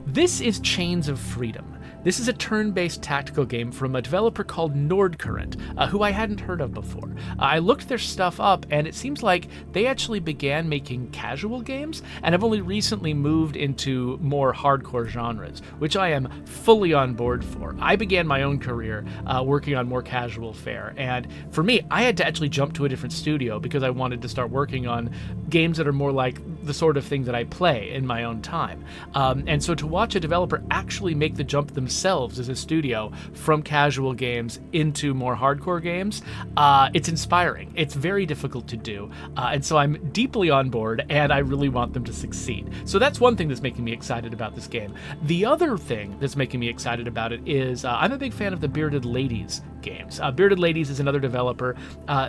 This is Chains of Freedom. This is a turn-based tactical game from a developer called Nordcurrent, who I hadn't heard of before. I looked their stuff up, and it seems like they actually began making casual games, and have only recently moved into more hardcore genres, which I am fully on board for. I began my own career working on more casual fare, and for me, I had to actually jump to a different studio because I wanted to start working on games that are more like the sort of thing that I play in my own time. And so to watch a developer actually make the jump themselves as a studio from casual games into more hardcore games, it's inspiring. It's very difficult to do, and so I'm deeply on board, and I really want them to succeed. So that's one thing that's making me excited about this game. The other thing that's making me excited about it is I'm a big fan of the Bearded Ladies games. Bearded Ladies is another developer.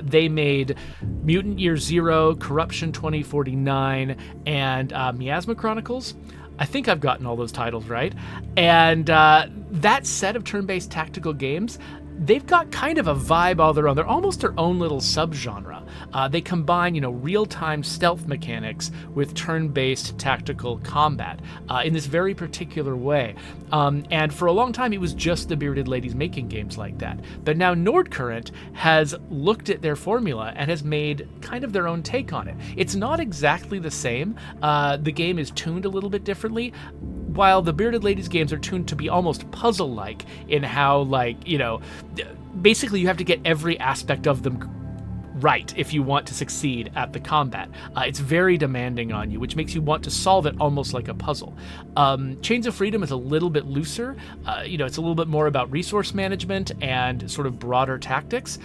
They made Mutant Year Zero, Corruption 2049, and Miasma Chronicles. I think I've gotten all those titles right. And that set of turn-based tactical games, they've got kind of a vibe all their own. They're almost their own little subgenre. They combine, real-time stealth mechanics with turn-based tactical combat in this very particular way. And for a long time, it was just the Bearded Ladies making games like that. But now Nordcurrent has looked at their formula and has made kind of their own take on it. It's not exactly the same. The game is tuned a little bit differently, while the Bearded Ladies games are tuned to be almost puzzle-like in how, basically you have to get every aspect of them right if you want to succeed at the combat. It's very demanding on you, which makes you want to solve it almost like a puzzle. Chains of Freedom is a little bit looser. It's a little bit more about resource management and sort of broader tactics,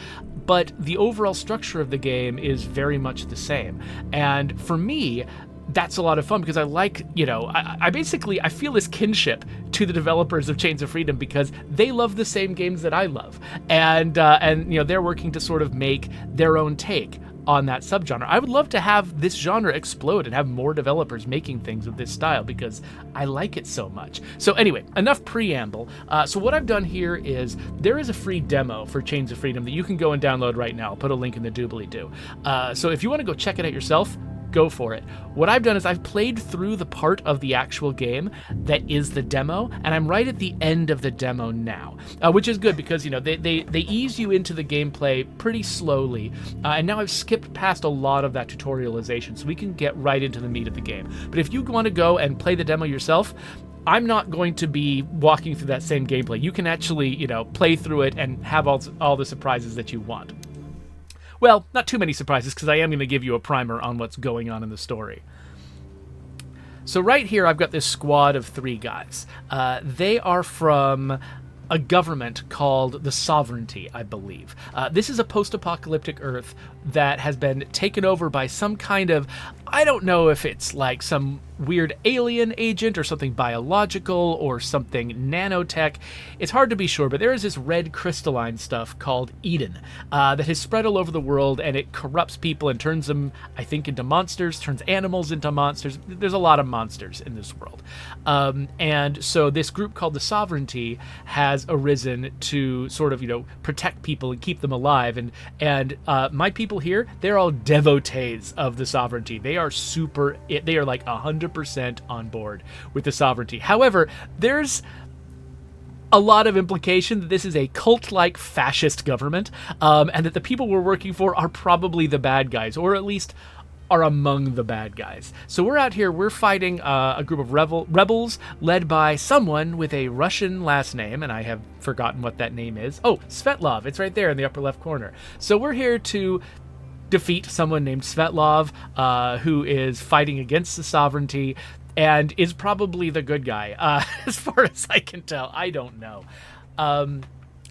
but the overall structure of the game is very much the same. And for me, that's a lot of fun because I like, I feel this kinship to the developers of Chains of Freedom because they love the same games that I love. And they're working to sort of make their own take on that subgenre. I would love to have this genre explode and have more developers making things of this style because I like it so much. So anyway, enough preamble. So what I've done here is there is a free demo for Chains of Freedom that you can go and download right now. I'll put a link in the doobly-doo. So if you want to go check it out yourself, go for it. What I've done is I've played through the part of the actual game that is the demo, and I'm right at the end of the demo now, which is good because, they ease you into the gameplay pretty slowly, and now I've skipped past a lot of that tutorialization, so we can get right into the meat of the game. But if you want to go and play the demo yourself, I'm not going to be walking through that same gameplay. You can actually, play through it and have all the surprises that you want. Well, not too many surprises, because I am going to give you a primer on what's going on in the story. So right here, I've got this squad of 3 guys. They are from a government called the Sovereignty, I believe. This is a post-apocalyptic Earth that has been taken over by some kind of, I don't know if it's like some weird alien agent or something biological or something nanotech. It's hard to be sure, but there is this red crystalline stuff called Eden that has spread all over the world, and it corrupts people and turns them, I think, into monsters, turns animals into monsters. There's a lot of monsters in this world. And so this group called the Sovereignty has arisen to sort of, protect people and keep them alive. And my people here, they're all devotees of the Sovereignty. They are like 100% on board with the Sovereignty. However, there's a lot of implication that this is a cult-like fascist government, and that the people we're working for are probably the bad guys, or at least are among the bad guys. So we're out here, we're fighting a group of rebels led by someone with a Russian last name, and I have forgotten what that name is. Oh, Svetlov, it's right there in the upper left corner. So we're here to defeat someone named Svetlov, who is fighting against the Sovereignty and is probably the good guy, as far as I can tell. I don't know.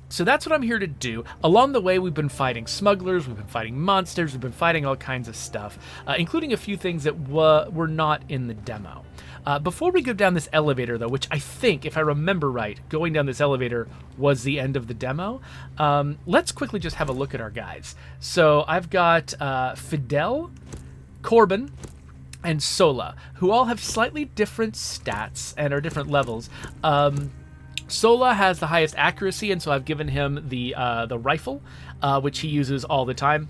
So that's what I'm here to do. Along the way, we've been fighting smugglers, we've been fighting monsters, we've been fighting all kinds of stuff, including a few things that were not in the demo. Before we go down this elevator, though, which I think, if I remember right, going down this elevator was the end of the demo, let's quickly just have a look at our guys. So I've got Fidel, Corbin, and Sola, who all have slightly different stats and are different levels. Sola has the highest accuracy, and so I've given him the rifle, which he uses all the time.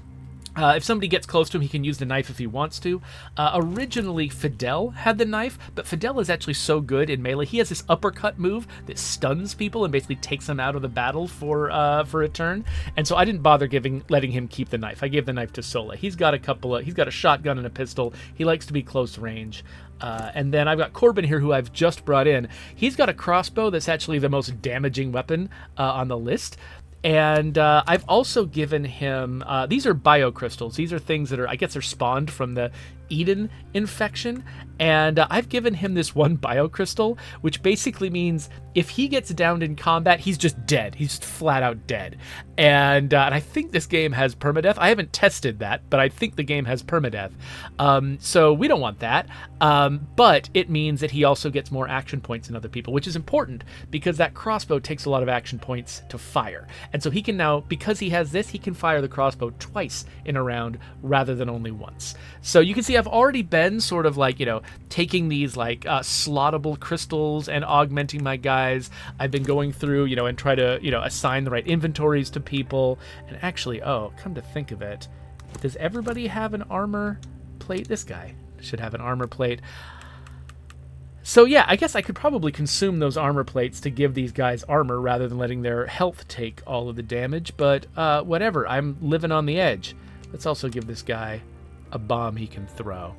If somebody gets close to him, he can use the knife if he wants to. Originally, Fidel had the knife, but Fidel is actually so good in melee. He has this uppercut move that stuns people and basically takes them out of the battle for a turn. And so I didn't bother letting him keep the knife. I gave the knife to Sola. He's got a shotgun and a pistol. He likes to be close range. And then I've got Corbin here, who I've just brought in. He's got a crossbow that's actually the most damaging weapon on the list. And I've also given him, these are biocrystals. These are things that are, I guess they're spawned from the Eden infection. And I've given him this one biocrystal, which basically means if he gets downed in combat, he's just dead. He's flat out dead. And I think this game has permadeath. I haven't tested that, but I think the game has permadeath. So we don't want that. But it means that he also gets more action points than other people, which is important because that crossbow takes a lot of action points to fire. And so he can now, because he has this, he can fire the crossbow twice in a round rather than only once. So you can see I've already been sort of like, taking these like slottable crystals and augmenting my guys. I've been going through, and try to, assign the right inventories to people. And actually, come to think of it, does everybody have an armor plate? This guy should have an armor plate. So yeah, I guess I could probably consume those armor plates to give these guys armor rather than letting their health take all of the damage. But whatever, I'm living on the edge. Let's also give this guy a bomb he can throw.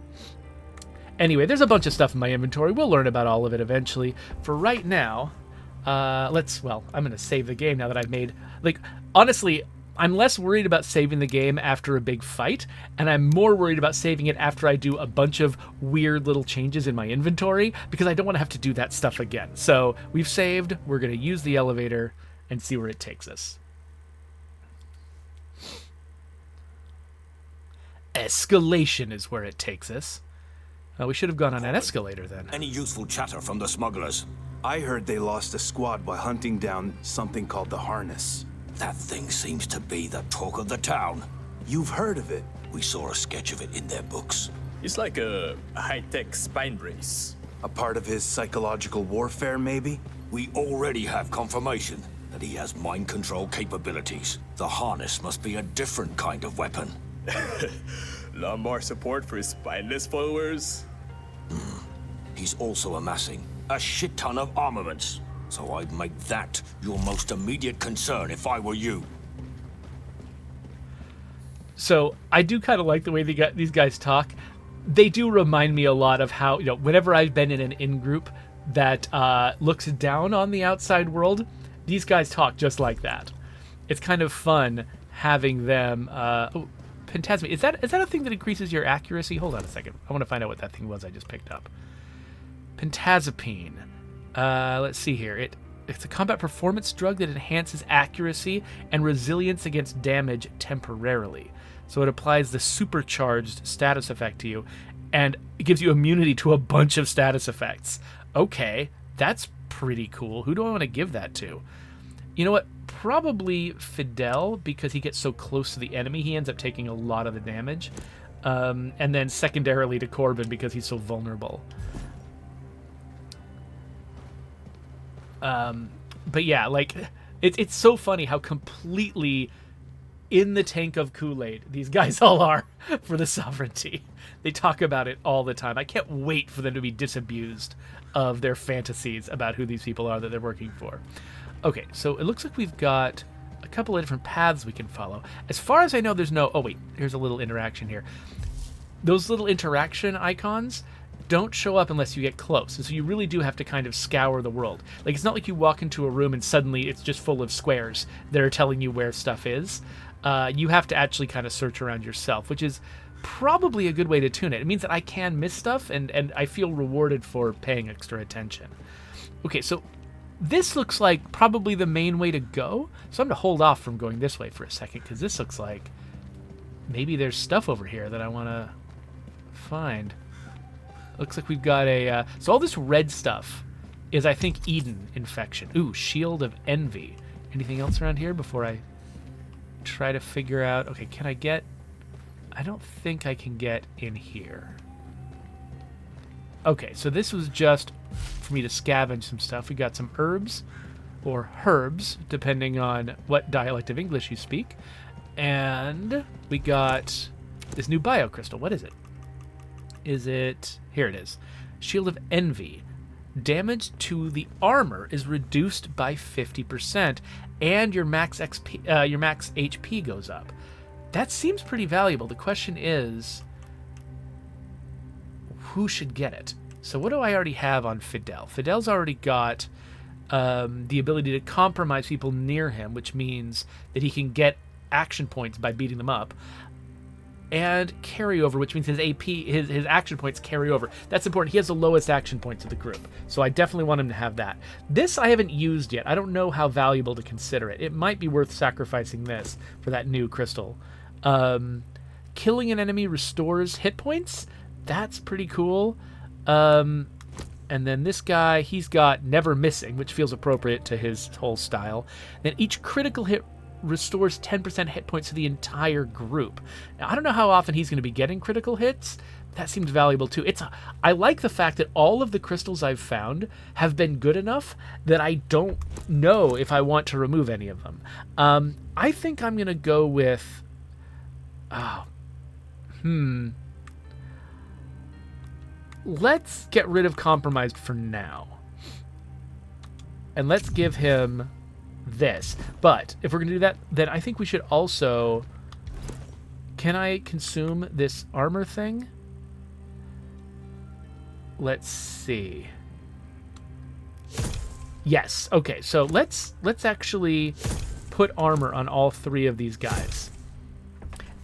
Anyway, there's a bunch of stuff in my inventory. We'll learn about all of it eventually. For right now, I'm going to save the game now that I've made... honestly, I'm less worried about saving the game after a big fight, and I'm more worried about saving it after I do a bunch of weird little changes in my inventory, because I don't want to have to do that stuff again. So, we've saved, we're going to use the elevator, and see where it takes us. Escalation is where it takes us. We should have gone on an escalator then. Any useful chatter from the smugglers? I heard they lost a squad while hunting down something called the Harness. That thing seems to be the talk of the town. You've heard of it? We saw a sketch of it in their books. It's like a high-tech spine brace. A part of his psychological warfare, maybe? We already have confirmation that he has mind control capabilities. The Harness must be a different kind of weapon. Lot more support for his spineless followers. He's also amassing a shit ton of armaments. So I'd make that your most immediate concern if I were you. So I do kind of like the way these guys talk. They do remind me a lot of how, whenever I've been in an in-group that looks down on the outside world, these guys talk just like that. It's kind of fun having them... Pentasmi. Is that a thing that increases your accuracy? Hold on a second. I want to find out what that thing was I just picked up. Pentazepine. Let's see here. It's a combat performance drug that enhances accuracy and resilience against damage temporarily. So it applies the supercharged status effect to you, and it gives you immunity to a bunch of status effects. Okay, that's pretty cool. Who do I want to give that to? You know what? Probably Fidel, because he gets so close to the enemy, he ends up taking a lot of the damage. And then secondarily to Corbin, because he's so vulnerable. But yeah, it's so funny how completely in the tank of Kool-Aid these guys all are for the sovereignty. They talk about it all the time. I can't wait for them to be disabused of their fantasies about who these people are that they're working for. Okay, so it looks like we've got a couple of different paths we can follow. As far as I know, there's no... Oh, wait, here's a little interaction here. Those little interaction icons don't show up unless you get close. And so you really do have to kind of scour the world. It's not like you walk into a room and suddenly it's just full of squares that are telling you where stuff is. You have to actually kind of search around yourself, which is probably a good way to tune it. It means that I can miss stuff, and I feel rewarded for paying extra attention. Okay, so... this looks like probably the main way to go, so I'm going to hold off from going this way for a second, because this looks like maybe there's stuff over here that I want to find. Looks like we've got a... so all this red stuff is, I think, Eden infection. Ooh, Shield of Envy. Anything else around here before I try to figure out... Okay, can I get... I don't think I can get in here. Okay, so this was just for me to scavenge some stuff. We got some herbs, or herbs, depending on what dialect of English you speak. And we got this new bio crystal. What is it? Here it is. Shield of Envy. Damage to the armor is reduced by 50%, and your max HP goes up. That seems pretty valuable. The question is, who should get it? So what do I already have on Fidel? Fidel's already got the ability to compromise people near him, which means that he can get action points by beating them up, and carryover, which means his AP, his action points carry over. That's important. He has the lowest action points of the group, so I definitely want him to have that. This I haven't used yet. I don't know how valuable to consider it. It might be worth sacrificing this for that new crystal. Killing an enemy restores hit points. That's pretty cool. And then this guy, he's got Never Missing, which feels appropriate to his whole style. Then each critical hit restores 10% hit points to the entire group. Now, I don't know how often he's going to be getting critical hits. That seems valuable too. I like the fact that all of the crystals I've found have been good enough that I don't know if I want to remove any of them. I think I'm going to go with... Let's get rid of Compromised for now. And let's give him this. But if we're going to do that, then I think we should also... Can I consume this armor thing? Let's see. Yes. Okay, so let's actually put armor on all three of these guys.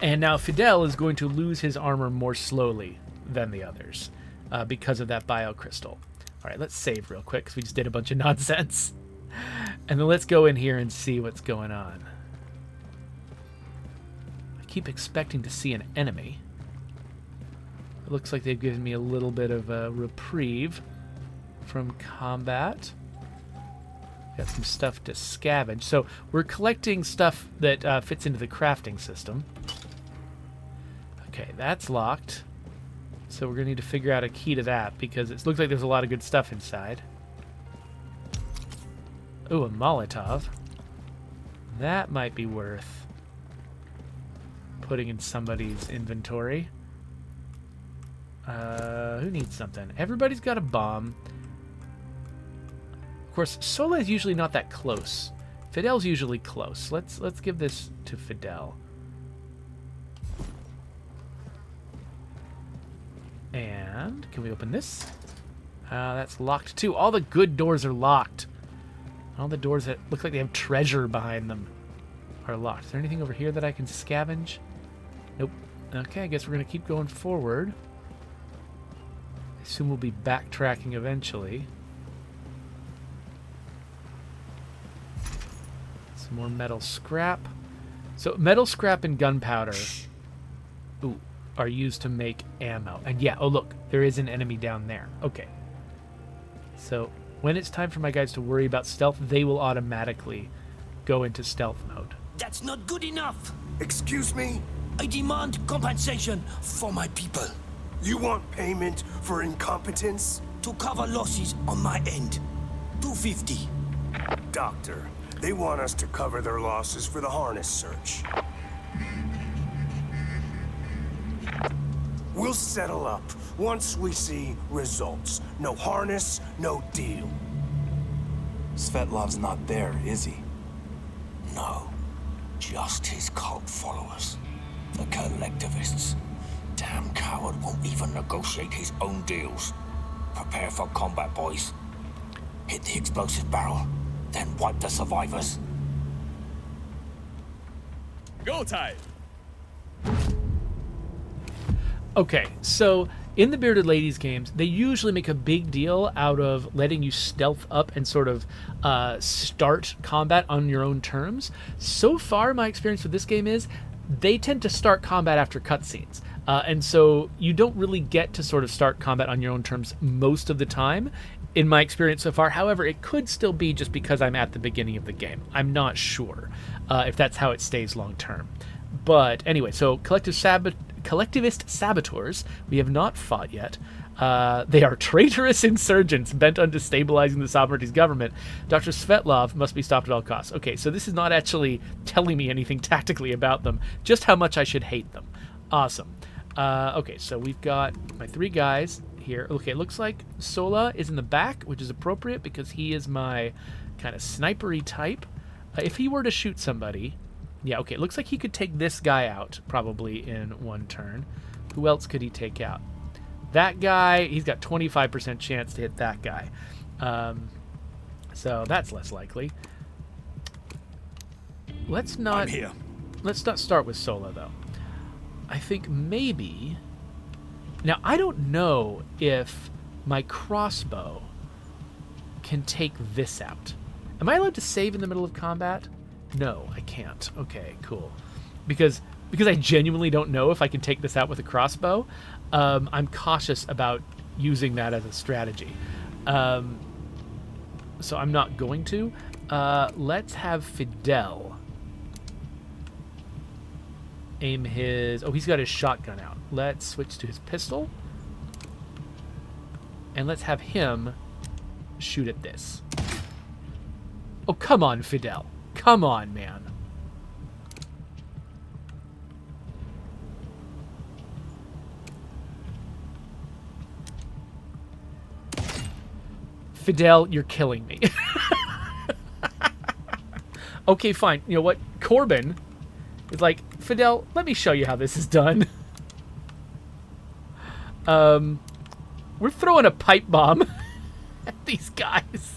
And now Fidel is going to lose his armor more slowly than the others because of that bio crystal. All right, let's save real quick because we just did a bunch of nonsense. And then let's go in here and see what's going on. I keep expecting to see an enemy. It looks like they've given me a little bit of a reprieve from combat. Got some stuff to scavenge. So we're collecting stuff that fits into the crafting system. Okay, that's locked. So we're going to need to figure out a key to that because it looks like there's a lot of good stuff inside. Ooh, a Molotov. That might be worth putting in somebody's inventory. Who needs something? Everybody's got a bomb. Of course, Sola is usually not that close. Fidel's usually close. Let's give this to Fidel. And can we open this? That's locked too. All the good doors are locked. All the doors that look like they have treasure behind them are locked. Is there anything over here that I can scavenge? Nope. Okay, I guess we're going to keep going forward. I assume we'll be backtracking eventually. Some more metal scrap. So metal scrap and gunpowder are used to make ammo. And yeah, oh look, there is an enemy down there. Okay. So when it's time for my guys to worry about stealth, they will automatically go into stealth mode. That's not good enough. Excuse me? I demand compensation for my people. You want payment for incompetence? To cover losses on my end. 250. Doctor, they want us to cover their losses for the harness search. We'll settle up once we see results. No harness, no deal. Svetlov's not there, is he? No. Just his cult followers. The collectivists. Damn coward won't even negotiate his own deals. Prepare for combat, boys. Hit the explosive barrel, then wipe the survivors. Go time! Okay, so in the Bearded Ladies games, they usually make a big deal out of letting you stealth up and sort of start combat on your own terms. So far, my experience with this game is they tend to start combat after cutscenes. And so you don't really get to sort of start combat on your own terms most of the time, in my experience so far. However, it could still be just because I'm at the beginning of the game. I'm not sure if that's how it stays long term. But anyway, so collectivist saboteurs we have not fought yet. They are traitorous insurgents bent on destabilizing the sovereignty's government. Dr. Svetlov must be stopped at all costs. Okay, so this is not actually telling me anything tactically about them, just how much I should hate them. Awesome. Okay, so we've got my 3 guys here. Okay, it looks like Sola is in the back, which is appropriate because he is my kind of snipery type. If he were to shoot somebody... Yeah, okay, it looks like he could take this guy out probably in 1 turn. Who else could he take out? That guy, he's got 25% chance to hit that guy. So that's less likely. Let's not start with Sola, though. I think maybe... Now, I don't know if my crossbow can take this out. Am I allowed to save in the middle of combat? No, I can't. Okay, cool. Because I genuinely don't know if I can take this out with a crossbow, I'm cautious about using that as a strategy. So I'm not going to. Let's have Fidel aim his... Oh, he's got his shotgun out. Let's switch to his pistol. And let's have him shoot at this. Oh, come on, Fidel. Come on, man. Fidel, you're killing me. Okay, fine. You know what? Corbin is like, Fidel, let me show you how this is done. We're throwing a pipe bomb at these guys.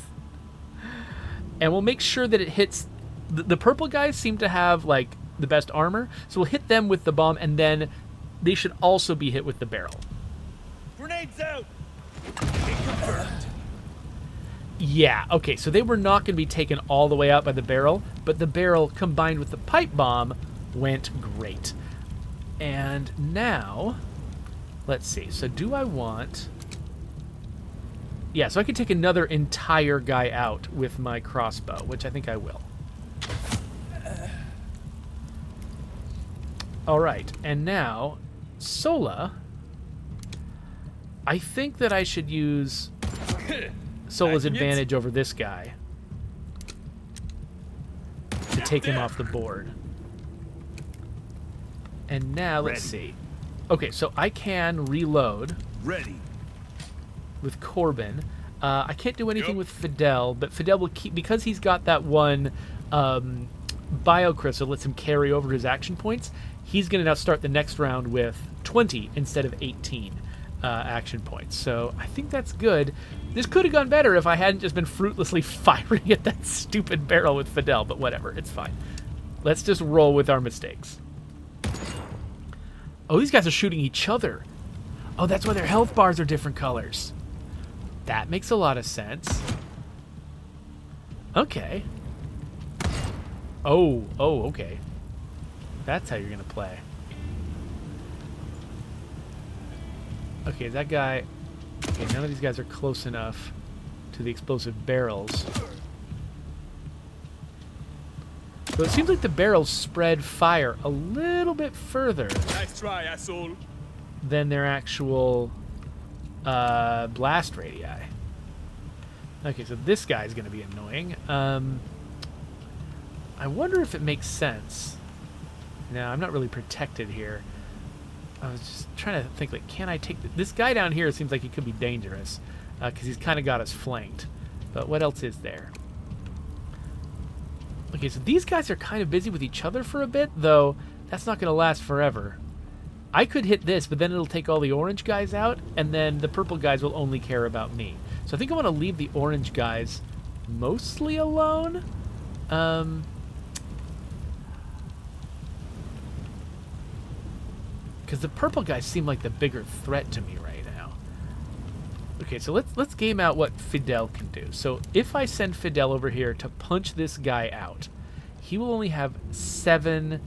And we'll make sure that it hits... The purple guys seem to have, like, the best armor. So we'll hit them with the bomb, and then they should also be hit with the barrel. Grenades out! Confirmed. Yeah, okay, so they were not going to be taken all the way out by the barrel, but the barrel combined with the pipe bomb went great. And now, let's see. So do I want... Yeah, so I could take another entire guy out with my crossbow, which I think I will. All right, and now, Sola, I think that I should use Sola's advantage over this guy to take him off the board. And now, let's see. Okay, so I can reload. Ready. With Corbin. I can't do anything with Fidel, but Fidel will keep... Because he's got that one biocrystal lets him carry over his action points, he's going to now start the next round with 20 instead of 18 action points. So I think that's good. This could have gone better if I hadn't just been fruitlessly firing at that stupid barrel with Fidel, but whatever, it's fine. Let's just roll with our mistakes. Oh, these guys are shooting each other. Oh, that's why their health bars are different colors. That makes a lot of sense. Okay. Oh, okay. That's how you're going to play. Okay, that guy... Okay, none of these guys are close enough to the explosive barrels. So it seems like the barrels spread fire a little bit further. Nice try, asshole. Than their actual blast radii. Okay, so this guy's going to be annoying. I wonder if it makes sense. No, I'm not really protected here. I was just trying to think, like, can I take... This guy down here seems like he could be dangerous, because he's kind of got us flanked. But what else is there? Okay, so these guys are kind of busy with each other for a bit, though that's not going to last forever. I could hit this, but then it'll take all the orange guys out, and then the purple guys will only care about me. So I think I want to leave the orange guys mostly alone. Because the purple guys seem like the bigger threat to me right now. Okay, so let's game out what Fidel can do. So if I send Fidel over here to punch this guy out, he will only have 7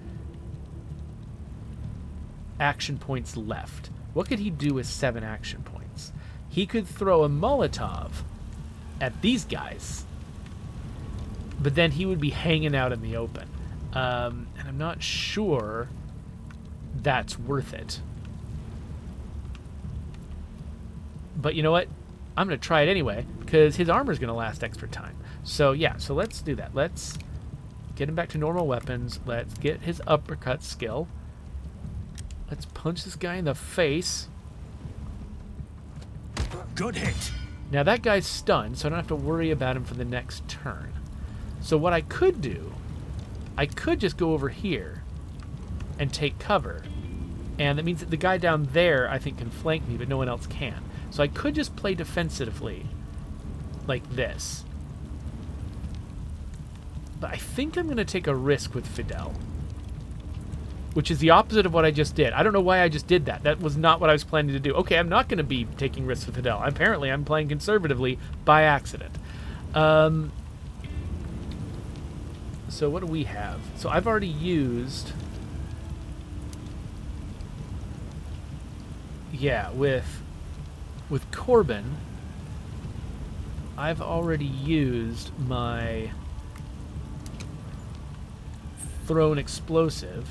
action points left. What could he do with 7 action points? He could throw a Molotov at these guys, but then he would be hanging out in the open. And I'm not sure that's worth it. But you know what? I'm going to try it anyway, because his armor's going to last extra time. So, yeah, so let's do that. Let's get him back to normal weapons. Let's get his uppercut skill. Let's punch this guy in the face. Good hit. Now, that guy's stunned, so I don't have to worry about him for the next turn. So what I could do, I could just go over here and take cover. And that means that the guy down there, I think, can flank me, but no one else can. So I could just play defensively like this. But I think I'm going to take a risk with Fidel, which is the opposite of what I just did. I don't know why I just did that. That was not what I was planning to do. Okay, I'm not going to be taking risks with Fidel. Apparently, I'm playing conservatively by accident. So what do we have? So I've already used... Yeah, with Corbin, I've already used my thrown explosive.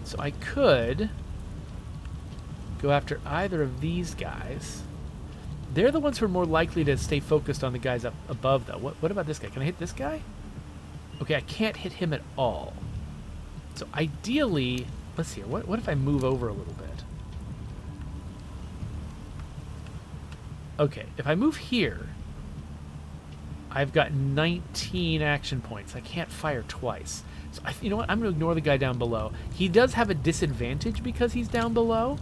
So I could go after either of these guys. They're the ones who are more likely to stay focused on the guys up above, though. What about this guy? Can I hit this guy? Okay, I can't hit him at all. So ideally, let's see here. What if I move over a little bit? Okay, if I move here, I've got 19 action points. I can't fire twice. So, you know what? I'm going to ignore the guy down below. He does have a disadvantage because he's down below.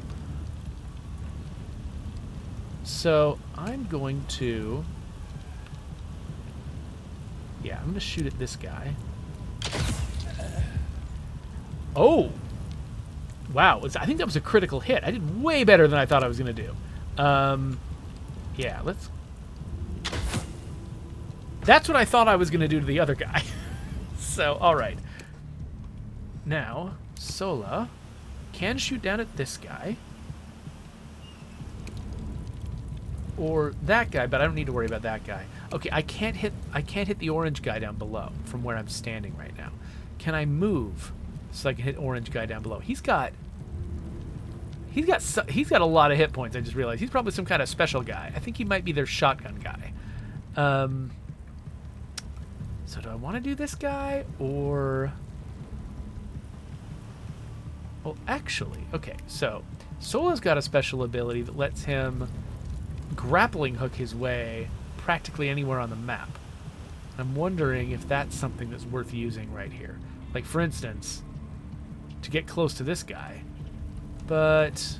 So, I'm going to... Yeah, I'm going to shoot at this guy. Oh! Wow, I think that was a critical hit. I did way better than I thought I was going to do. Yeah, let's... That's what I thought I was going to do to the other guy. So, alright. Now, Sola can shoot down at this guy. Or that guy, but I don't need to worry about that guy. Okay, I can't hit the orange guy down below from where I'm standing right now. Can I move so I can hit orange guy down below? He's got a lot of hit points, I just realized. He's probably some kind of special guy. I think he might be their shotgun guy. So do I want to do this guy, or... Well, actually, okay, so Sola's got a special ability that lets him grappling hook his way practically anywhere on the map. I'm wondering if that's something that's worth using right here. Like, for instance, to get close to this guy. But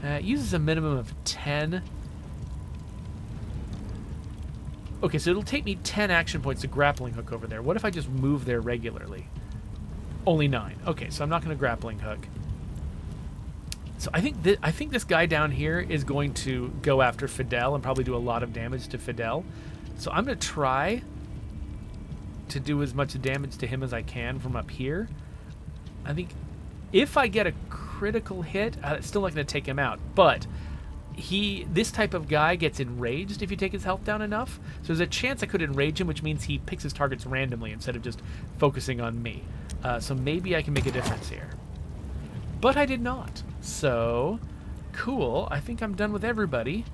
it uses a minimum of 10. Okay, so it'll take me 10 action points to grappling hook over there. What if I just move there regularly? Only 9. Okay, so I'm not going to grappling hook. So I think this guy down here is going to go after Fidel and probably do a lot of damage to Fidel. So I'm going to try to do as much damage to him as I can from up here. I think if I get a critical hit, it's still not going to take him out. But this type of guy gets enraged if you take his health down enough. So there's a chance I could enrage him, which means he picks his targets randomly instead of just focusing on me. So maybe I can make a difference here. But I did not. So, cool. I think I'm done with everybody.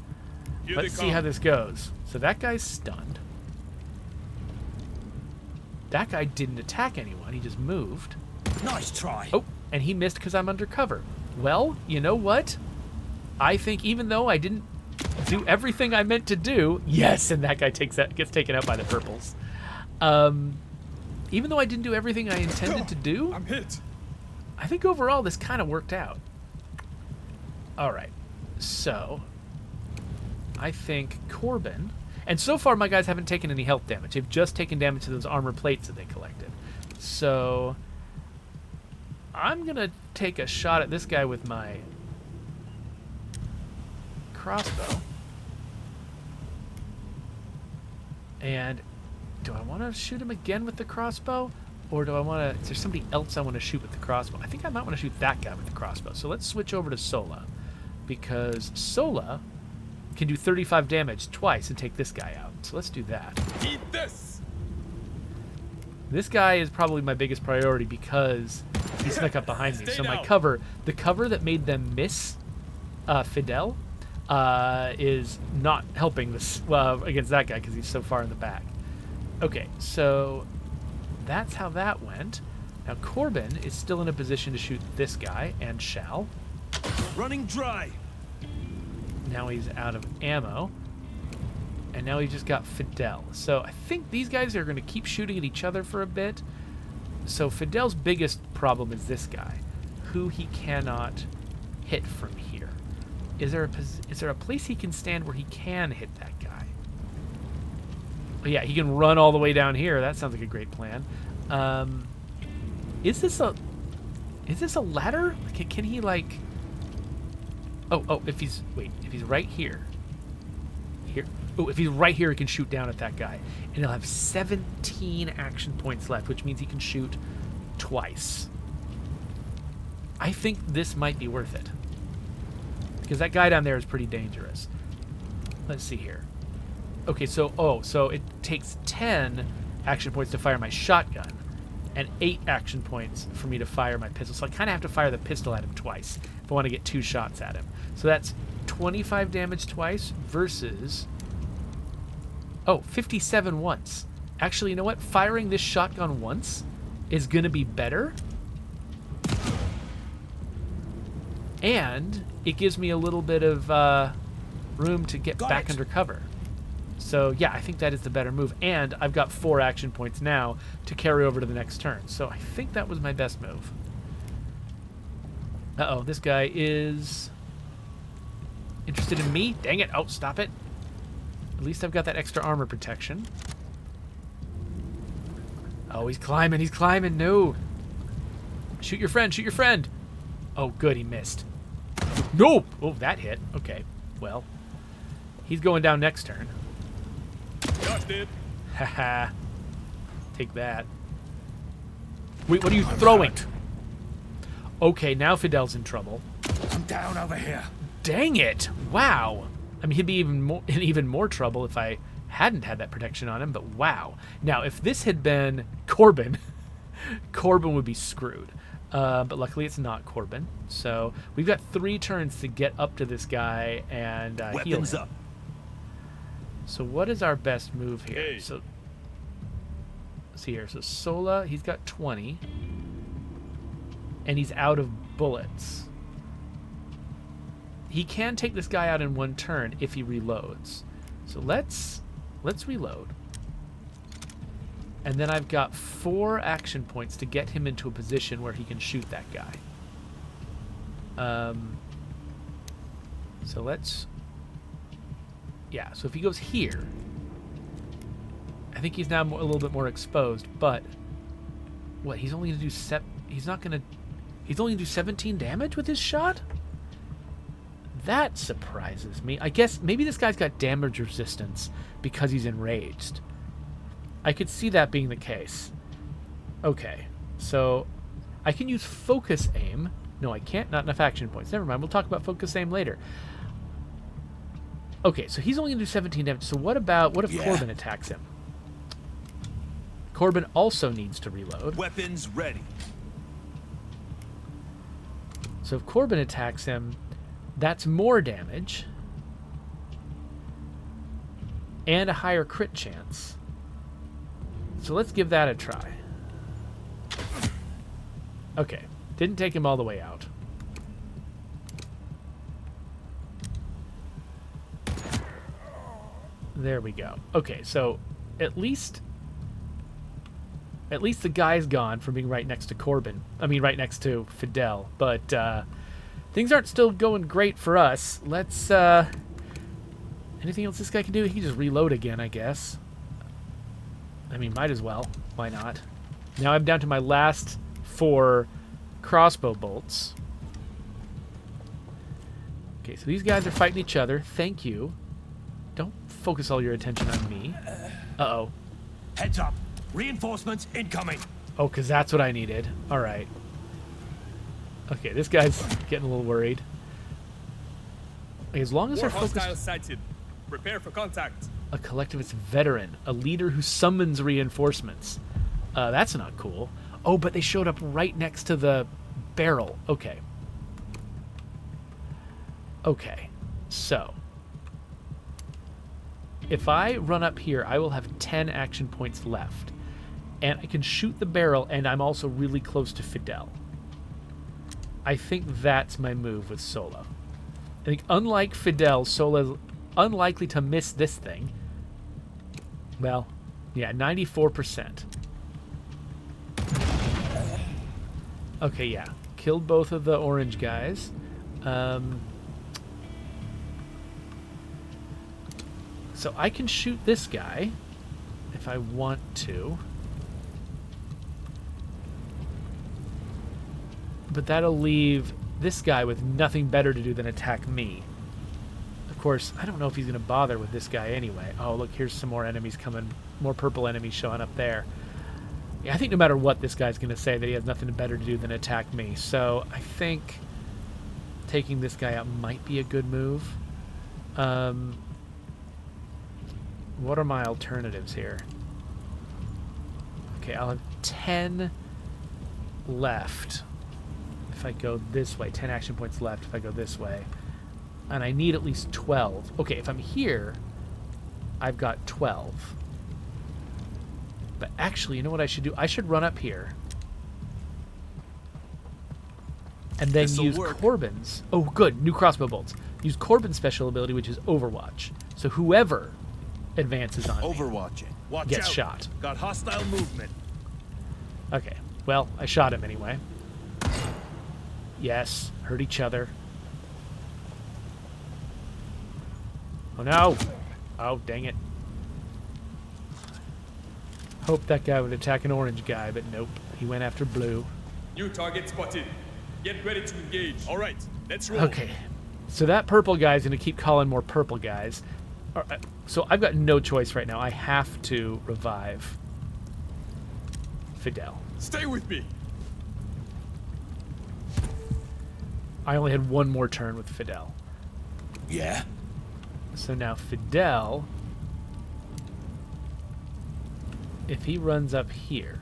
Let's see how this goes. So that guy's stunned. That guy didn't attack anyone. He just moved. Nice try. Oh, and he missed because I'm undercover. Well, you know what? I think even though I didn't do everything I meant to do, yes, and that guy gets taken out by the purples. Even though I didn't do everything I intended to do, I'm hit. I think overall this kind of worked out. All right, so I think Corbin, and so far my guys haven't taken any health damage. They've just taken damage to those armor plates that they collected. So I'm gonna take a shot at this guy with my crossbow. And do I want to shoot him again with the crossbow? Or do I want to... Is there somebody else I want to shoot with the crossbow? I think I might want to shoot that guy with the crossbow. So let's switch over to Sola. Because Sola can do 35 damage twice and take this guy out. So let's do that. Eat this! This guy is probably my biggest priority because he snuck up behind me. So my cover, the cover that made them miss Fidel, is not helping this against that guy because he's so far in the back. Okay, so that's how that went. Now Corbin is still in a position to shoot this guy, and shall. Running dry. Now he's out of ammo. And now he's just got Fidel. So I think these guys are going to keep shooting at each other for a bit. So Fidel's biggest problem is this guy, who he cannot hit from here. Is there a place he can stand where he can hit that guy? Oh, yeah, he can run all the way down here. That sounds like a great plan. Is this a ladder? Can he like? Oh, if he's right here. Oh, if he's right here, he can shoot down at that guy. And he'll have 17 action points left, which means he can shoot twice. I think this might be worth it. Because that guy down there is pretty dangerous. Let's see here. Okay, so it takes 10 action points to fire my shotgun. And 8 action points for me to fire my pistol. So I kind of have to fire the pistol at him twice if I want to get 2 shots at him. So that's 25 damage twice versus... 57 once. Actually, you know what? Firing this shotgun once is going to be better. And it gives me a little bit of room to get back under cover. So, yeah, I think that is the better move. And I've got 4 action points now to carry over to the next turn. So I think that was my best move. Uh-oh, this guy is interested in me. Dang it. Oh, stop it. At least I've got that extra armor protection. Oh, he's climbing. He's climbing. No. Shoot your friend. Shoot your friend. Oh, good. He missed. No. Oh, that hit. Okay. Well, he's going down next turn. Got it. Haha. Take that. Wait, what are you throwing? Okay, now Fidel's in trouble. I'm down over here. Dang it. Wow. I mean, he'd be in even more trouble if I hadn't had that protection on him, but wow. Now, if this had been Corbin, Corbin would be screwed. But luckily it's not Corbin. So we've got 3 turns to get up to this guy and heal him. Up. So what is our best move here? Hey. So see here. So Sola, he's got 20. And he's out of bullets. He can take this guy out in 1 turn if he reloads. So let's reload. And then I've got 4 action points to get him into a position where he can shoot that guy. So let's... Yeah, so if he goes here, I think he's now a little bit more exposed, but... What, he's only going to do... He's only going to do 17 damage with his shot? That surprises me. I guess maybe this guy's got damage resistance because he's enraged. I could see that being the case. Okay, so I can use focus aim. No, I can't. Not enough action points. Never mind. We'll talk about focus aim later. Okay, so he's only going to do 17 damage. So what if Corbin attacks him? Corbin also needs to reload. Weapons ready. So if Corbin attacks him, that's more damage and a higher crit chance. So let's give that a try. Okay, didn't take him all the way out. There we go. Okay, so at least the guy's gone from being right next to Corbin. I mean, right next to Fidel. But things aren't still going great for us. Let's... anything else this guy can do? He can just reload again, I guess. I mean, might as well. Why not? Now I'm down to my last 4 crossbow bolts. Okay, so these guys are fighting each other. Thank you. Don't focus all your attention on me. Uh-oh. Heads up. Reinforcements incoming. Oh, because that's what I needed. All right. Okay, this guy's getting a little worried. As long as they're focused... Hostile sighted. Prepare for contact. A collectivist veteran. A leader who summons reinforcements. That's not cool. Oh, but they showed up right next to the barrel. Okay. Okay. So, if I run up here, I will have 10 action points left. And I can shoot the barrel, and I'm also really close to Fidel. I think that's my move with Sola. I think unlike Fidel, Sola's unlikely to miss this thing. Well, yeah, 94%. Okay, yeah. Killed both of the orange guys. So I can shoot this guy if I want to. But that'll leave this guy with nothing better to do than attack me. Of course, I don't know if he's going to bother with this guy anyway. Oh, look, here's some more enemies coming. More purple enemies showing up there. Yeah, I think no matter what, this guy's going to say that he has nothing better to do than attack me. So I think taking this guy out might be a good move. What are my alternatives here? Okay, I'll have 10 left if I go this way. 10 action points left if I go this way. And I need at least 12. Okay, if I'm here, I've got 12. But actually, you know what I should do? I should run up here. And then use Corbin's. Oh, good. New crossbow bolts. Use Corbin's special ability, which is Overwatch. So whoever advances on Overwatching. me gets shot. Got hostile movement. Okay. Well, I shot him anyway. Yes. Hurt each other. Oh, no. Oh, dang it. Hope that guy would attack an orange guy, but nope. He went after blue. New target spotted. Get ready to engage. All right, let's roll. Okay. So that purple guy's going to keep calling more purple guys. So I've got no choice right now. I have to revive Fidel. Stay with me. I only had one more turn with Fidel. Yeah? So now Fidel, if he runs up here...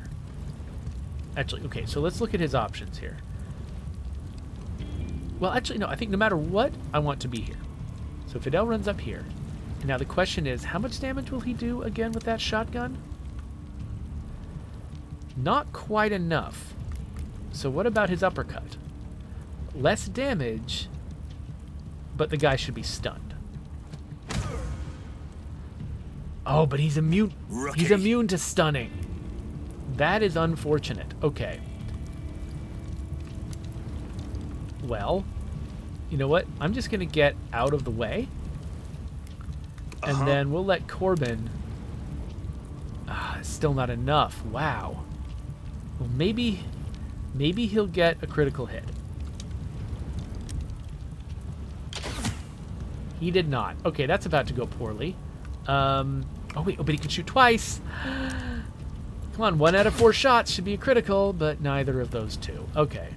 Actually, okay, so let's look at his options here. Well, actually, no, I think no matter what, I want to be here. So Fidel runs up here. And now the question is, how much damage will he do again with that shotgun? Not quite enough. So what about his uppercut? Less damage, but the guy should be stunned. Oh, but he's immune. Rookie. He's immune to stunning. That is unfortunate. Okay. Well, you know what? I'm just going to get out of the way. And then we'll let Corbin... still not enough. Wow. Well, maybe he'll get a critical hit. He did not. Okay, that's about to go poorly. Oh, wait. Oh, but he can shoot twice. Come on, 1 out of 4 shots should be a critical, but neither of those two. Okay.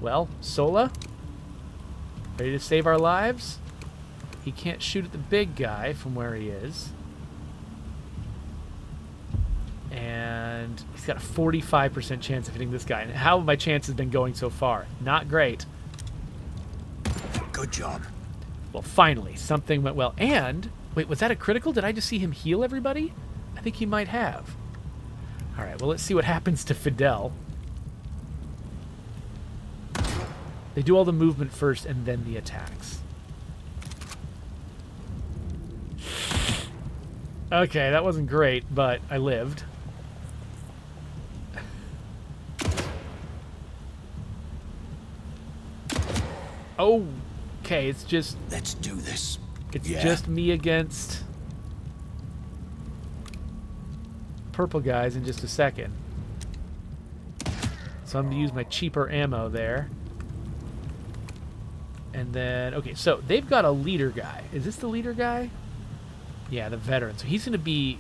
Well, Sola? Ready to save our lives? He can't shoot at the big guy from where he is. And he's got a 45% chance of hitting this guy. And how have my chances been going so far? Not great. Good job. Well, finally, something went well. And, wait, was that a critical? Did I just see him heal everybody? I think he might have. All right, well, let's see what happens to Fidel. They do all the movement first and then the attacks. Okay, that wasn't great, but I lived. Okay, it's just... Let's do this. It's just me against purple guys in just a second. So I'm going to use my cheaper ammo there. And then, okay, so they've got a leader guy. Is this the leader guy? Yeah, the veteran. So he's going to be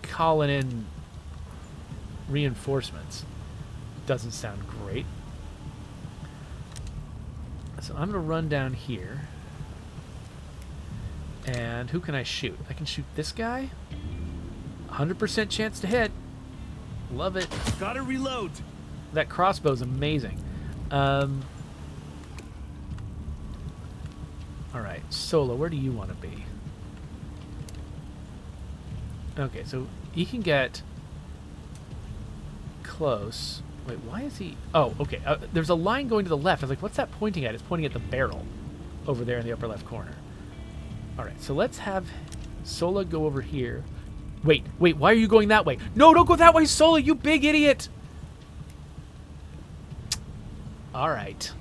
calling in reinforcements. Doesn't sound great. So I'm going to run down here. And who can I shoot? I can shoot this guy. 100% chance to hit. Love it. Gotta reload. That crossbow's amazing. All right, Solo, where do you want to be? Okay, so he can get close. Wait, why is he... Oh, okay. There's a line going to the left. I was like, what's that pointing at? It's pointing at the barrel over there in the upper left corner. All right, so let's have Sola go over here. Wait, why are you going that way? No, don't go that way, Sola, you big idiot! All right.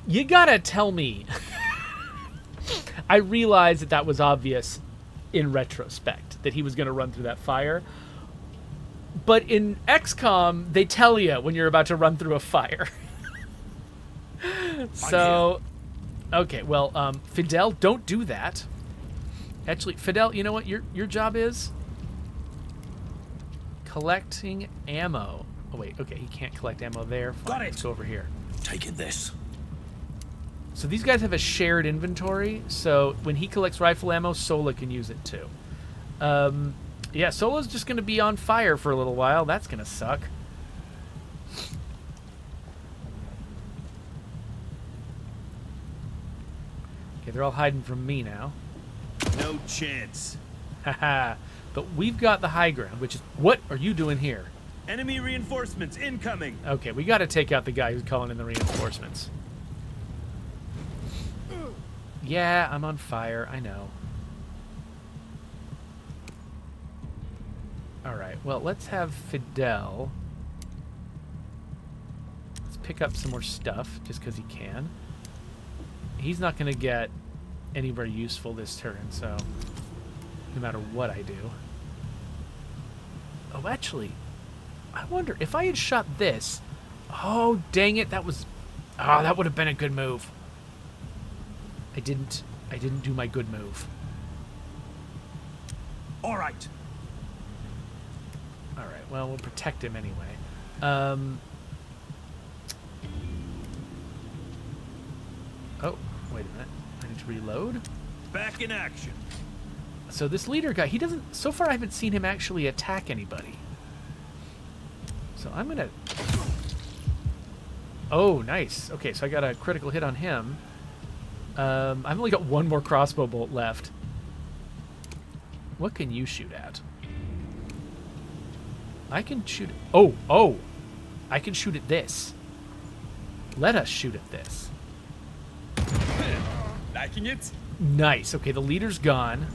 You gotta tell me. I realized that was obvious in retrospect, that he was going to run through that fire. But in XCOM, they tell you when you're about to run through a fire. So, okay, well, Fidel, don't do that. Actually, Fidel, you know what your job is? Collecting ammo. Oh, wait, okay, he can't collect ammo there. Fine, Got it. Let's go over here. Taking this. So these guys have a shared inventory, so when he collects rifle ammo, Sola can use it too. Yeah, Sola's just going to be on fire for a little while. That's going to suck. Okay, they're all hiding from me now. No chance. Haha. But we've got the high ground, which is... What are you doing here? Enemy reinforcements incoming. Okay, we got to take out the guy who's calling in the reinforcements. Yeah, I'm on fire. I know. All right. Well, let's have Fidel. Let's pick up some more stuff just because he can. He's not going to get anywhere useful this turn, so no matter what I do. Oh, actually, I wonder if I had shot this. Oh, dang it. That was... Oh, that would have been a good move. I didn't do my good move. All right. All right. Well, we'll protect him anyway. Oh, wait a minute. I need to reload. Back in action. So this leader guy, he doesn't... So far, I haven't seen him actually attack anybody. So I'm gonna... Oh, nice. Okay, so I got a critical hit on him. I've only got one more crossbow bolt left. What can you shoot at? I can shoot... Oh! I can shoot at this. Let us shoot at this. Liking it? Nice. Okay, the leader's gone.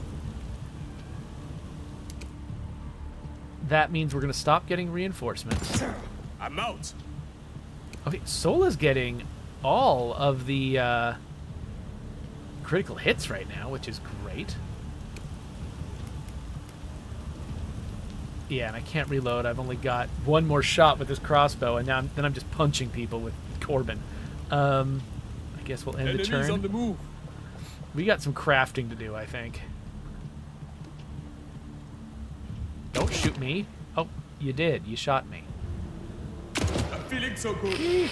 That means we're going to stop getting reinforcements. I'm out. Okay, Sola's getting all of the critical hits right now, which is great. Yeah, and I can't reload. I've only got one more shot with this crossbow, and now I'm just punching people with Corbin. I guess we'll end the Enemies turn. on the move. We got some crafting to do, I think. Don't shoot me. Oh, you did. You shot me. I'm feeling so good.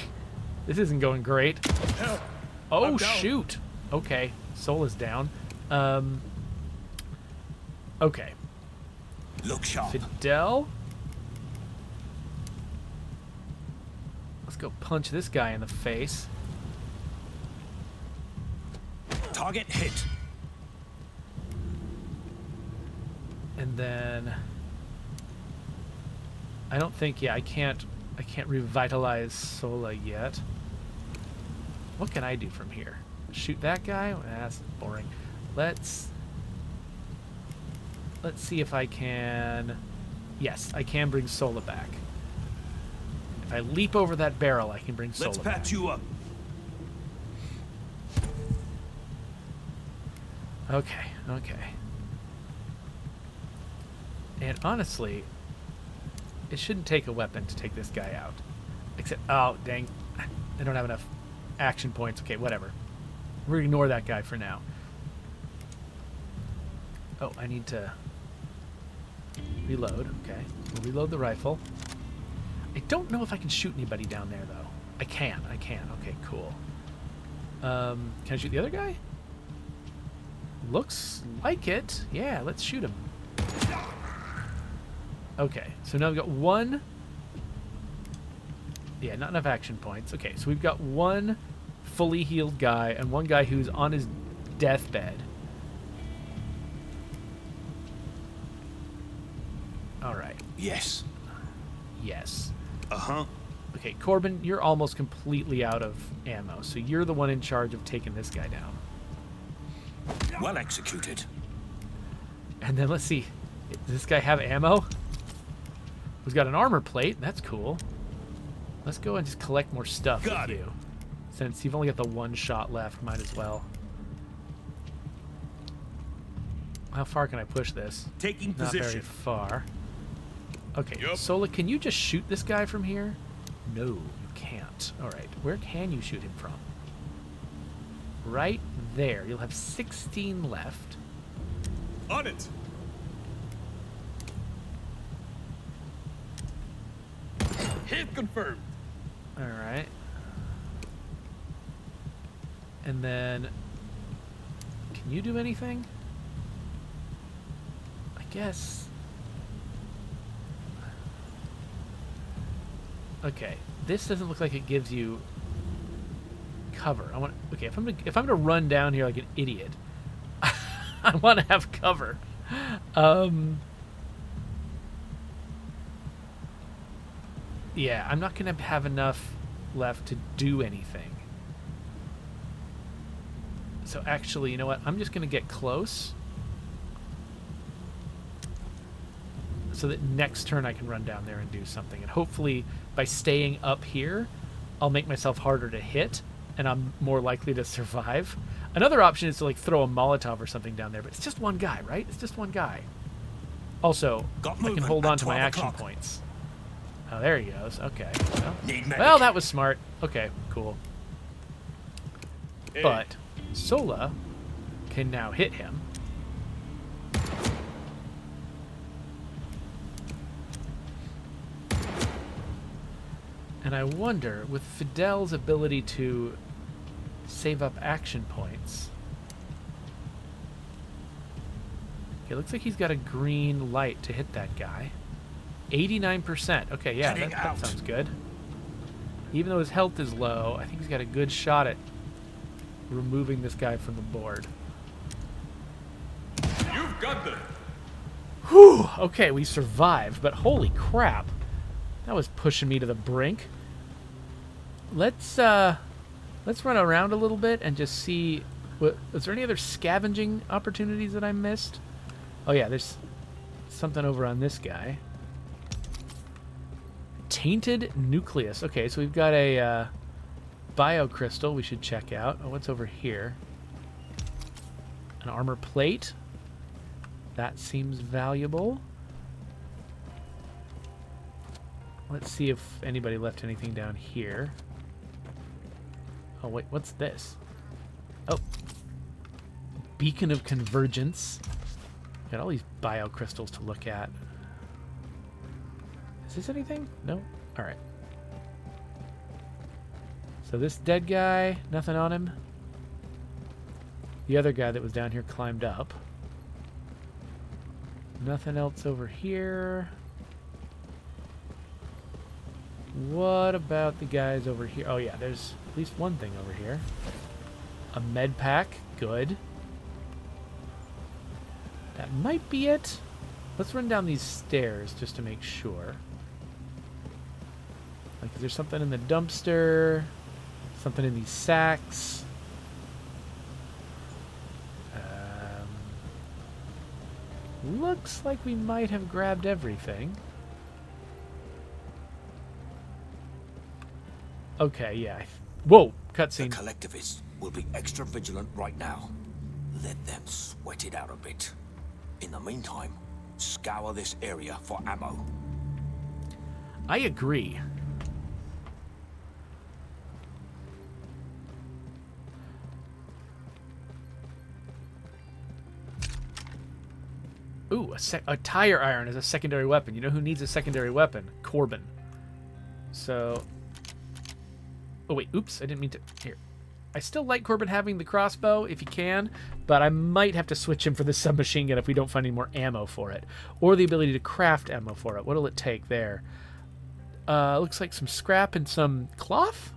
This isn't going great. Help. Oh, I'm down. shoot. Okay. Soul is down. Okay. Look sharp. Fidel? Let's go punch this guy in the face. Target hit. And then... I don't think... Yeah, I can't revitalize Sola yet. What can I do from here? Shoot that guy? That's boring. Let's see if I can... Yes, I can bring Sola back. If I leap over that barrel, I can bring Sola Let's back. patch you up. Okay. And honestly, it shouldn't take a weapon to take this guy out. Except, oh, dang. I don't have enough action points. Okay, whatever. We're gonna ignore that guy for now. Oh, I need to reload. Okay. We'll reload the rifle. I don't know if I can shoot anybody down there, though. I can. Okay, cool. Can I shoot the other guy? Looks like it. Yeah, let's shoot him. Okay, so now we've got one... Yeah, not enough action points. Okay, so we've got one fully healed guy and one guy who's on his deathbed. All right. Yes. Yes. Uh-huh. Okay, Corbin, you're almost completely out of ammo, so you're the one in charge of taking this guy down. Well executed. And then let's see. Does this guy have ammo? He's got an armor plate. That's cool. Let's go and just collect more stuff Got with it. you. Since you've only got the one shot left, might as well. How far can I push this? Taking Not very position. far. Okay, Yup. Sola, can you just shoot this guy from here? No, you can't. All right, where can you shoot him from? Right there. You'll have 16 left. On it. Hit confirmed. All right. And then, can you do anything? I guess. Okay, this doesn't look like it gives you cover. I want. Okay, if I'm gonna run down here like an idiot, I want to have cover. Yeah, I'm not gonna have enough left to do anything. So actually, you know what? I'm just gonna get close, so that next turn I can run down there and do something. And hopefully, by staying up here, I'll make myself harder to hit, and I'm more likely to survive. Another option is to like throw a Molotov or something down there, but it's just one guy, right? It's just one guy. Also, Got I can movement hold at on to my 12 action o'clock. points. Oh, there he goes. Okay. Need medic. Well, that was smart. Okay, cool. Hey. But Sola can now hit him. And I wonder, with Fidel's ability to save up action points... Okay, looks like he's got a green light to hit that guy. 89%. Okay, yeah, Heading that out. sounds good. Even though his health is low, I think he's got a good shot at removing this guy from the board. You've got them. Whew! Okay, we survived, but holy crap. That was pushing me to the brink. Let's run around a little bit and just see... is there any other scavenging opportunities that I missed? Oh yeah, there's something over on this guy. Tainted nucleus. Okay, so we've got a biocrystal we should check out. Oh, what's over here? An armor plate. That seems valuable. Let's see if anybody left anything down here. Oh, wait, what's this? Oh. Beacon of Convergence. Got all these biocrystals to look at. Is this anything? No? Alright. So this dead guy, nothing on him. The other guy that was down here climbed up. Nothing else over here. What about the guys over here? Oh yeah, there's at least one thing over here. A med pack. Good. That might be it. Let's run down these stairs just to make sure. Like, is there something in the dumpster? Something in these sacks? Looks like we might have grabbed everything. Okay, yeah. Whoa! The Cutscene. collectivists will be extra vigilant right now. Let them sweat it out a bit. In the meantime, scour this area for ammo. I agree. Ooh, a tire iron is a secondary weapon. You know who needs a secondary weapon? Corbin. So... Oh, wait. Oops. I didn't mean to... Here. I still like Corbin having the crossbow, if he can, but I might have to switch him for the submachine gun if we don't find any more ammo for it. Or the ability to craft ammo for it. What'll it take there? Looks like some scrap and some cloth?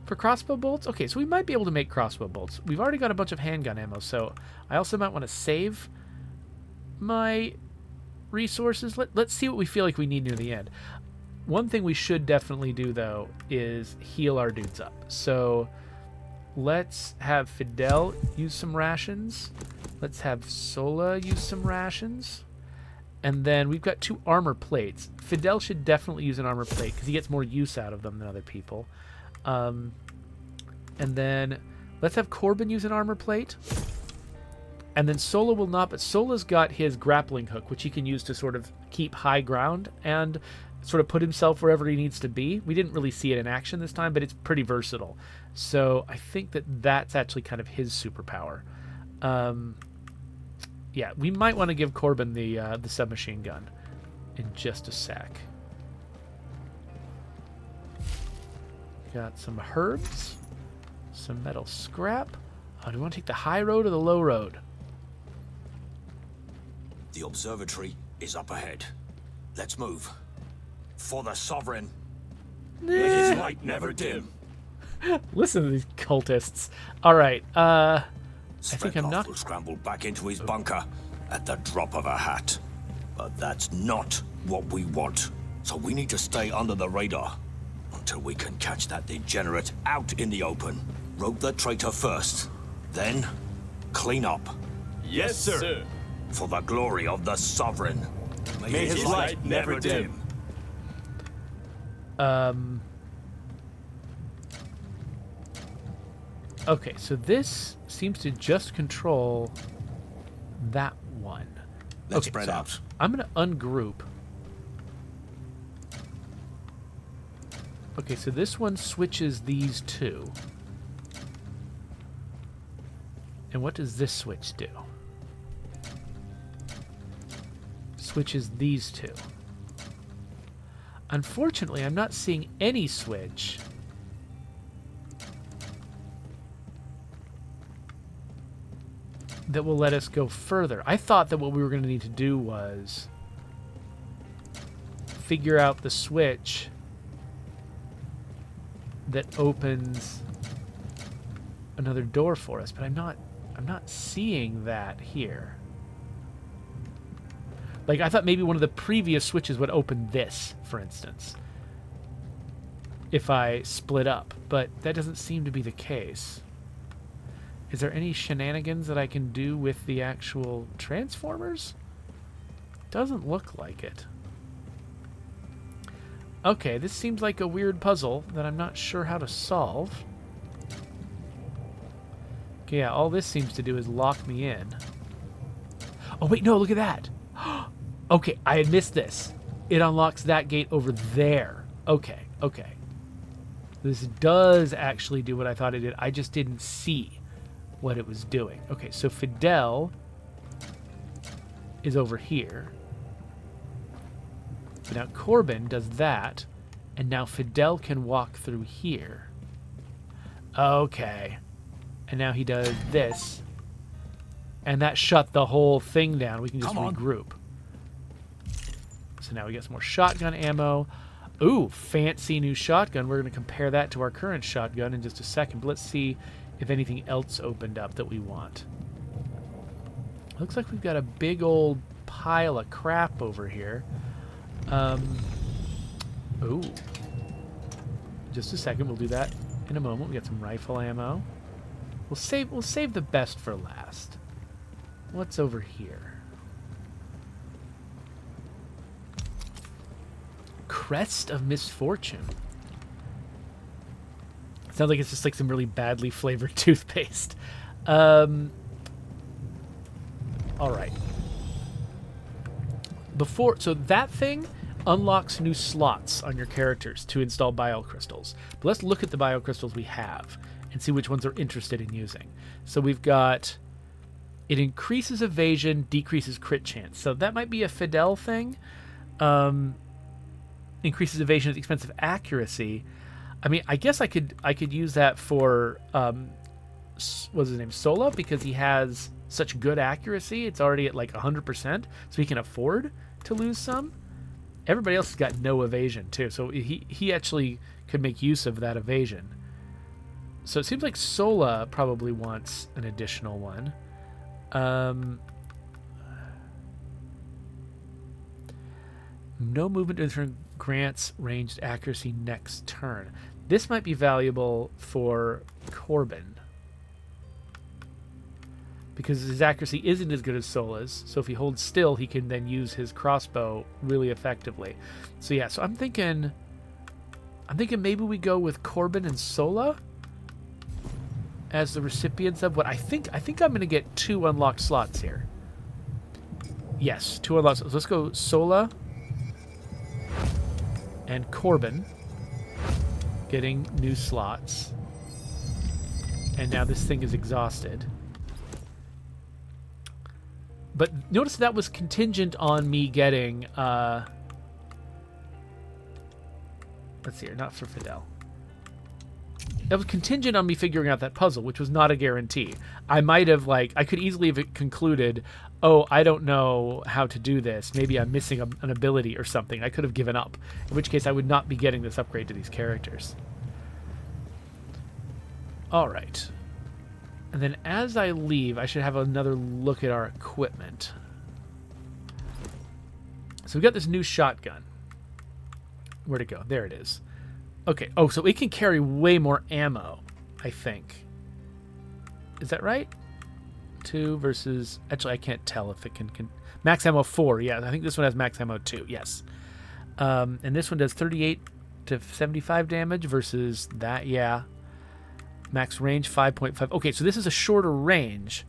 For crossbow bolts? Okay, so we might be able to make crossbow bolts. We've already got a bunch of handgun ammo, so I also might want to save my resources. Let's see what we feel like we need near the end. One thing we should definitely do, though, is heal our dudes up. So let's have Fidel use some rations. Let's have Sola use some rations. And then we've got 2 armor plates. Fidel should definitely use an armor plate because he gets more use out of them than other people. And then let's have Corbin use an armor plate. And then Sola will not, but Sola's got his grappling hook, which he can use to sort of keep high ground and sort of put himself wherever he needs to be. We didn't really see it in action this time, but it's pretty versatile. So I think that that's actually kind of his superpower. Yeah, we might want to give Corbin the submachine gun in just a sec. Got some herbs, some metal scrap. Oh, do we want to take the high road or the low road? The observatory is up ahead. Let's move. For the Sovereign. May his light never dim. Listen to these cultists. All right, I think I'm Svetlov not... will scramble back into his bunker at the drop of a hat. But that's not what we want. So we need to stay under the radar until we can catch that degenerate out in the open. Rope the traitor first, then clean up. Yes, sir. For the glory of the Sovereign. May his light never dim. Okay, so this seems to just control that one. Let's Okay, spread so out. I'm going to ungroup. Okay, so this one switches these 2. And what does this switch do? Switches these 2. Unfortunately, I'm not seeing any switch that will let us go further. I thought that what we were going to need to do was figure out the switch that opens another door for us, but I'm not seeing that here. Like, I thought maybe one of the previous switches would open this, for instance, if I split up, but that doesn't seem to be the case. Is there any shenanigans that I can do with the actual transformers? Doesn't look like it. Okay, this seems like a weird puzzle that I'm not sure how to solve. Okay, yeah, all this seems to do is lock me in. Oh, wait, no, look at that. Okay, I had missed this. It unlocks that gate over there. Okay, okay. This does actually do what I thought it did. I just didn't see what it was doing. Okay, so Fidel is over here. Now Corbin does that, and now Fidel can walk through here. Okay. And now he does this. And that shut the whole thing down. We can just regroup. So now we get some more shotgun ammo. Ooh, fancy new shotgun. We're going to compare that to our current shotgun in just a second. But let's see if anything else opened up that we want. Looks like we've got a big old pile of crap over here. Ooh. Just a second. We'll do that in a moment. We got some rifle ammo. We'll save the best for last. What's over here? Crest of Misfortune. Sounds like it's just like some really badly flavored toothpaste. All right. So that thing unlocks new slots on your characters to install biocrystals. But let's look at the biocrystals we have and see which ones we're interested in using. So we've got, it increases evasion, decreases crit chance. So that might be a Fidel thing. Increases evasion at the expense of accuracy. I mean, I guess I could use that for what's his name, Sola, because he has such good accuracy. It's already at like 100%, so he can afford to lose some. Everybody else has got no evasion too, so he actually could make use of that evasion. So it seems like Sola probably wants an additional one. No movement during the turn grants ranged accuracy next turn. This might be valuable for Corbin, because his accuracy isn't as good as Sola's. So if he holds still, he can then use his crossbow really effectively. So yeah, so I'm thinking maybe we go with Corbin and Sola as the recipients of what I think I'm going to get 2 unlocked slots here. Yes, 2 unlocked slots. Let's go Sola and Corbin getting new slots. And now this thing is exhausted. But notice that was contingent on me getting let's see here, not for Fidel. That was contingent on me figuring out that puzzle, which was not a guarantee. I might have, I could easily have concluded, oh, I don't know how to do this. Maybe I'm missing an ability or something. I could have given up, in which case I would not be getting this upgrade to these characters. All right. And then as I leave, I should have another look at our equipment. So we got this new shotgun. Where'd it go? There it is. Okay. Oh, so it can carry way more ammo, I think. Is that right? 2 versus... Actually, I can't tell if it can... Max ammo 4. Yeah, I think this one has max ammo 2. Yes. And this one does 38 to 75 damage versus that. Yeah. Max range 5.5. Okay, so this is a shorter range.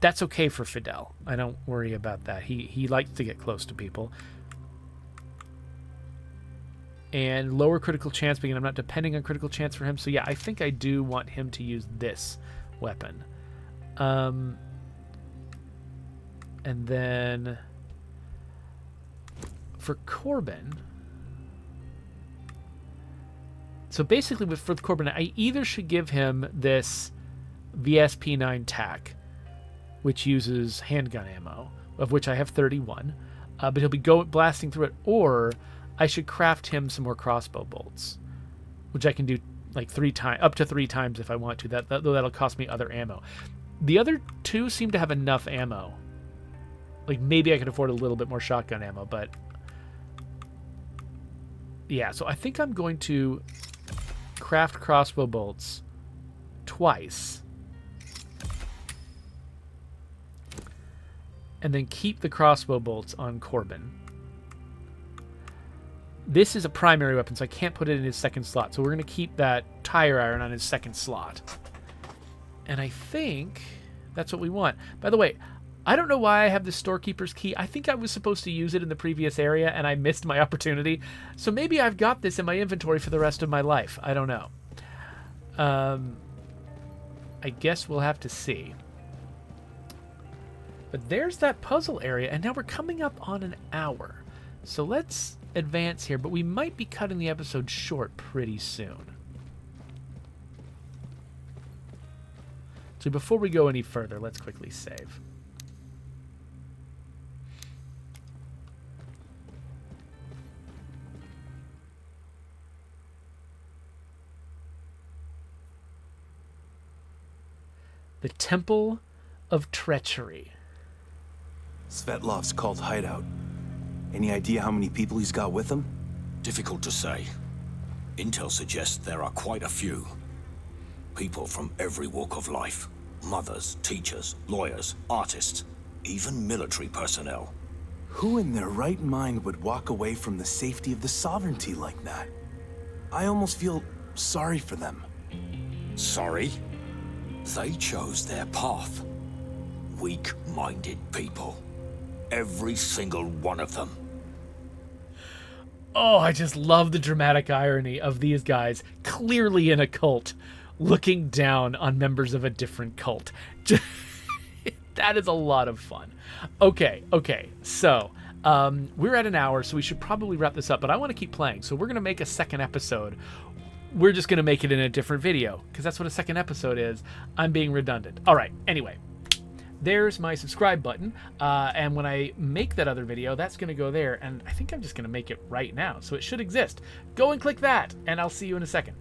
That's okay for Fidel. I don't worry about that. He likes to get close to people. And lower critical chance, because I'm not depending on critical chance for him. So yeah, I think I do want him to use this weapon. And then for Corbin... So basically, for Corbin, I either should give him this VSP-9 TAC, which uses handgun ammo, of which I have 31, but he'll be blasting through it, or I should craft him some more crossbow bolts, which I can do like 3 times, up to 3 times if I want to. Though that'll cost me other ammo. The other 2 seem to have enough ammo. Like maybe I could afford a little bit more shotgun ammo, but yeah. So I think I'm going to craft crossbow bolts twice and then keep the crossbow bolts on Corbin. This is a primary weapon, so I can't put it in his second slot, so we're going to keep that tire iron on his second slot. And I think that's what we want. By the way, I don't know why I have the storekeeper's key. I think I was supposed to use it in the previous area, and I missed my opportunity. So maybe I've got this in my inventory for the rest of my life. I don't know. I guess we'll have to see. But there's that puzzle area, and now we're coming up on an hour. So let's advance here, but we might be cutting the episode short pretty soon. So before we go any further, let's quickly save. The Temple of Treachery. Svetlov's cult hideout. Any idea how many people he's got with him? Difficult to say. Intel suggests there are quite a few. People from every walk of life. Mothers, teachers, lawyers, artists, even military personnel. Who in their right mind would walk away from the safety of the sovereignty like that? I almost feel sorry for them. Sorry? They chose their path. Weak-minded people. Every single one of them. Oh, I just love the dramatic irony of these guys, clearly in a cult, looking down on members of a different cult. That is a lot of fun. Okay, so we're at an hour, so we should probably wrap this up, but I want to keep playing, so we're going to make a second episode. We're just going to make it in a different video, because that's what a second episode is. I'm being redundant. All right, anyway. There's my subscribe button, and when I make that other video, that's going to go there, and I think I'm just going to make it right now, so it should exist. Go and click that, and I'll see you in a second.